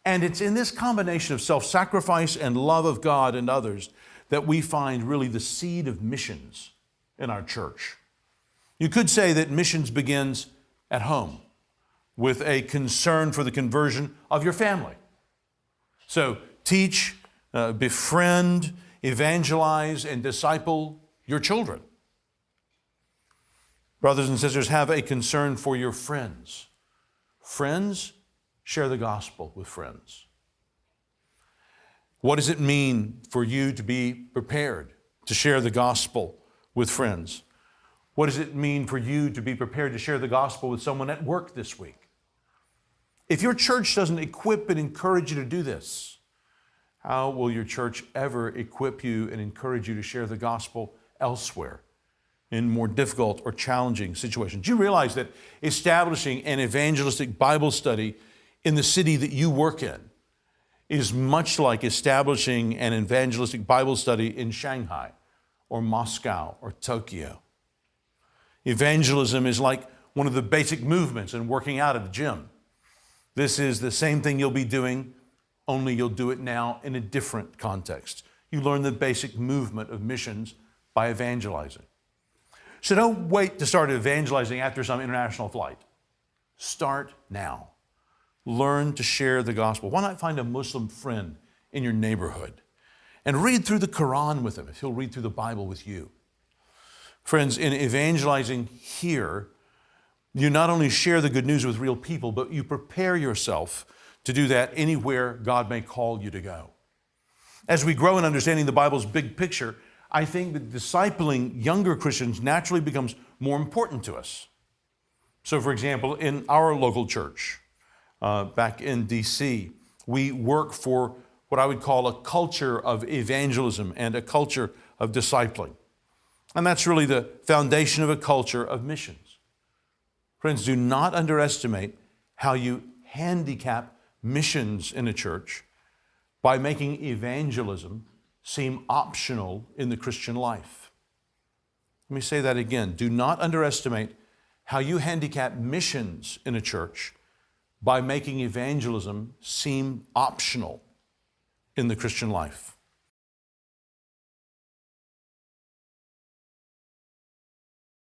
And it's in this combination of self-sacrifice and love of God and others that we find really the seed of missions in our church. You could say that missions begins at home with a concern for the conversion of your family. So teach, befriend, evangelize, and disciple your children. Brothers and sisters, have a concern for your friends. Friends, share the gospel with friends. What does it mean for you to be prepared to share the gospel with friends? What does it mean for you to be prepared to share the gospel with someone at work this week? If your church doesn't equip and encourage you to do this, how will your church ever equip you and encourage you to share the gospel elsewhere in more difficult or challenging situations? Do you realize that establishing an evangelistic Bible study in the city that you work in is much like establishing an evangelistic Bible study in Shanghai or Moscow or Tokyo? Evangelism is like one of the basic movements in working out at the gym. This is the same thing you'll be doing, only you'll do it now in a different context. You learn the basic movement of missions by evangelizing. So don't wait to start evangelizing after some international flight. Start now. Learn to share the gospel. Why not find a Muslim friend in your neighborhood and read through the Quran with him if he'll read through the Bible with you? Friends, in evangelizing here, you not only share the good news with real people, but you prepare yourself to do that anywhere God may call you to go. As we grow in understanding the Bible's big picture, I think that discipling younger Christians naturally becomes more important to us. So, for example, in our local church, back in D.C., we work for what I would call a culture of evangelism and a culture of discipling. And that's really the foundation of a culture of missions. Friends, do not underestimate how you handicap missions in a church by making evangelism seem optional in the Christian life. Let me say that again. Do not underestimate how you handicap missions in a church by making evangelism seem optional in the Christian life.